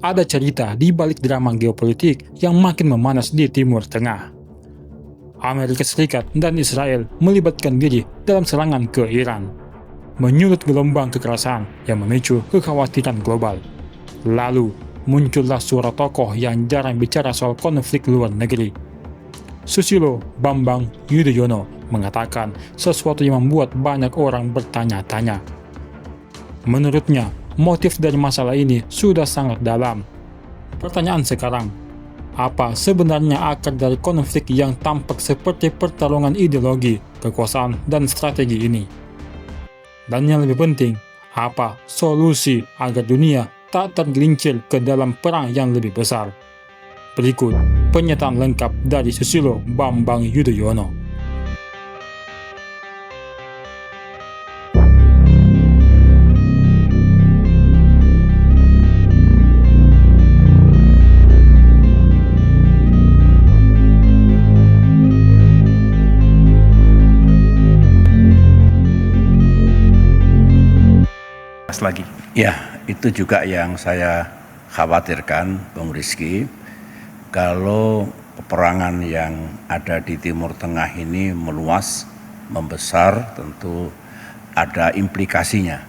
ada cerita di balik drama geopolitik yang makin memanas di Timur Tengah. Amerika Serikat dan Israel melibatkan diri dalam serangan ke Iran, menyulut gelombang kekerasan yang memicu kekhawatiran global. Lalu, muncullah suara tokoh yang jarang bicara soal konflik luar negeri. Susilo Bambang Yudhoyono mengatakan sesuatu yang membuat banyak orang bertanya-tanya. Menurutnya, motif dari masalah ini sudah sangat dalam. Pertanyaan sekarang, apa sebenarnya akar dari konflik yang tampak seperti pertarungan ideologi, kekuasaan, dan strategi ini? Dan yang lebih penting, apa solusi agar dunia tak tergelincir ke dalam perang yang lebih besar? Berikut pernyataan lengkap dari Susilo Bambang Yudhoyono. Lagi. Ya, itu juga yang saya khawatirkan, Bung Rizky. Kalau peperangan yang ada di Timur Tengah ini meluas, membesar, tentu ada implikasinya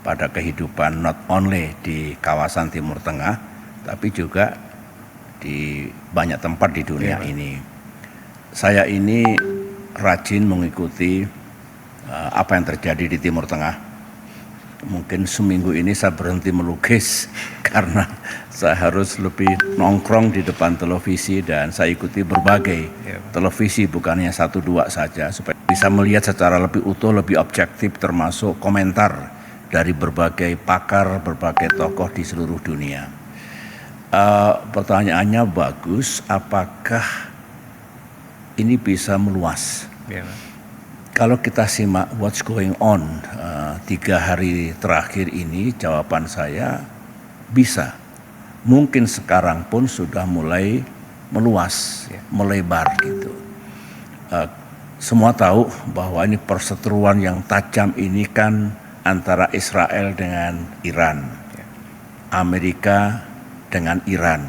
pada kehidupan not only di kawasan Timur Tengah, tapi juga di banyak tempat di dunia ini. Saya ini rajin mengikuti apa yang terjadi di Timur Tengah. Mungkin seminggu ini saya berhenti melukis karena saya harus lebih nongkrong di depan televisi dan saya ikuti berbagai televisi, bukannya 1-2 saja, supaya bisa melihat secara lebih utuh, lebih objektif, termasuk komentar dari berbagai pakar, berbagai tokoh di seluruh dunia. Pertanyaannya bagus, apakah ini bisa meluas? Kalau kita simak what's going on 3 hari terakhir ini, jawaban saya bisa. Mungkin sekarang pun sudah mulai meluas, melebar gitu. Semua tahu bahwa ini perseteruan yang tajam ini kan antara Israel dengan Iran, Amerika dengan Iran.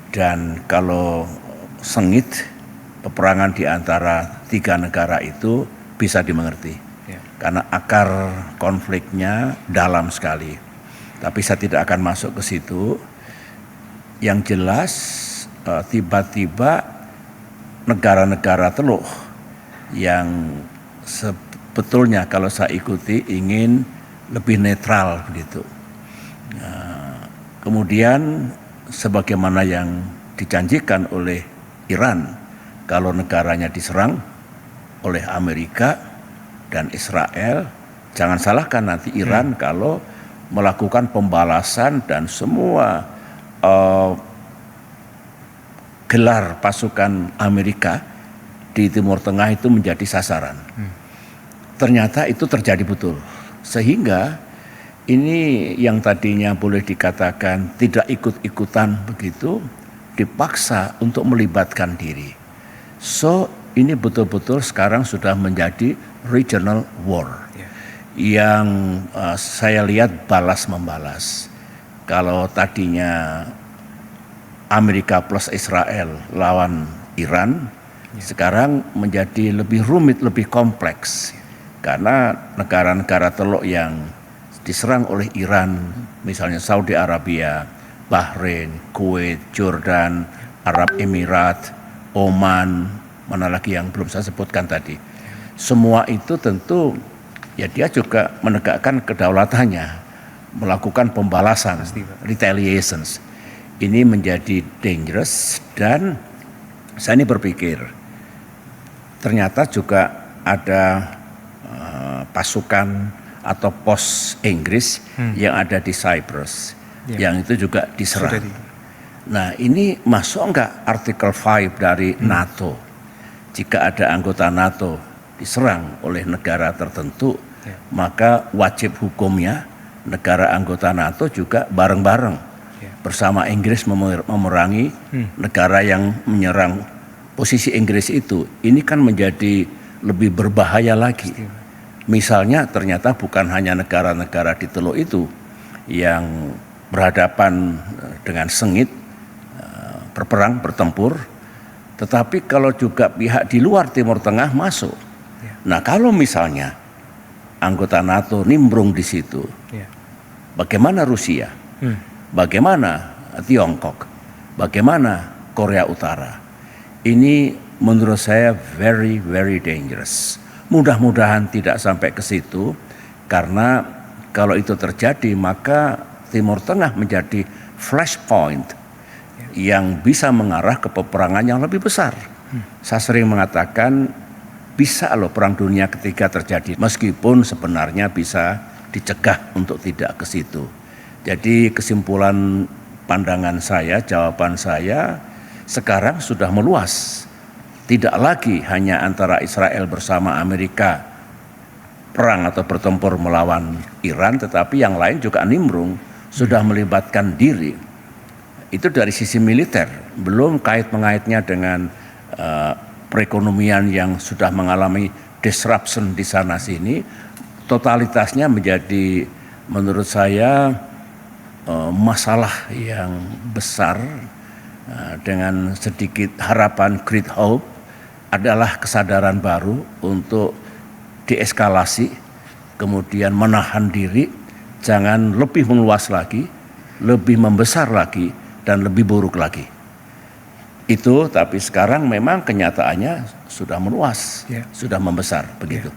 Dan kalau sengit, peperangan di antara 3 negara itu bisa dimengerti, karena akar konfliknya dalam sekali. Tapi saya tidak akan masuk ke situ. Yang jelas tiba-tiba negara-negara Teluk yang sebetulnya kalau saya ikuti ingin lebih netral begitu. Kemudian sebagaimana yang dijanjikan oleh Iran, kalau negaranya diserang oleh Amerika dan Israel, jangan salahkan nanti Iran kalau melakukan pembalasan dan semua gelar pasukan Amerika di Timur Tengah itu menjadi sasaran. Ternyata itu terjadi betul, sehingga ini yang tadinya boleh dikatakan tidak ikut-ikutan begitu, dipaksa untuk melibatkan diri. So ini betul-betul sekarang sudah menjadi regional war yang saya lihat balas membalas. Kalau tadinya Amerika plus Israel lawan Iran, sekarang menjadi lebih rumit, lebih kompleks, karena negara-negara Teluk yang diserang oleh Iran, misalnya Saudi Arabia, Bahrain, Kuwait, Jordan, Arab Emirat, Oman, mana lagi yang belum saya sebutkan tadi. Semua itu tentu ya dia juga menegakkan kedaulatannya, melakukan pembalasan, retaliations. Ini menjadi dangerous, dan saya ini berpikir ternyata juga ada pasukan atau pos Inggris yang ada di Cyprus, yang itu juga diserang. Nah, ini masuk enggak artikel 5 dari NATO? Jika ada anggota NATO diserang oleh negara tertentu, maka wajib hukumnya negara anggota NATO juga bareng-bareng bersama Inggris memerangi negara yang menyerang posisi Inggris itu. Ini kan menjadi lebih berbahaya lagi. Misalnya ternyata bukan hanya negara-negara di Teluk itu yang berhadapan dengan sengit, berperang, bertempur. Tetapi kalau juga pihak di luar Timur Tengah masuk, nah kalau misalnya anggota NATO nimbrung di situ, bagaimana Rusia, bagaimana Tiongkok, bagaimana Korea Utara? Ini menurut saya very very dangerous. Mudah-mudahan tidak sampai ke situ, karena kalau itu terjadi maka Timur Tengah menjadi flashpoint yang bisa mengarah ke peperangan yang lebih besar. Saya sering mengatakan bisa loh perang dunia ketiga terjadi, meskipun sebenarnya bisa dicegah untuk tidak ke situ. Jadi kesimpulan pandangan saya, jawaban saya, sekarang sudah meluas. Tidak lagi hanya antara Israel bersama Amerika perang atau bertempur melawan Iran, tetapi yang lain juga nimbrung, sudah melibatkan diri. Itu dari sisi militer, belum kait-mengaitnya dengan perekonomian yang sudah mengalami disruption di sana sini. Totalitasnya menjadi menurut saya masalah yang besar. Dengan sedikit harapan, great hope, adalah kesadaran baru untuk deeskalasi, kemudian menahan diri, jangan lebih meluas lagi, lebih membesar lagi, dan lebih buruk lagi. Itu, tapi sekarang memang kenyataannya sudah meluas, sudah membesar, begitu.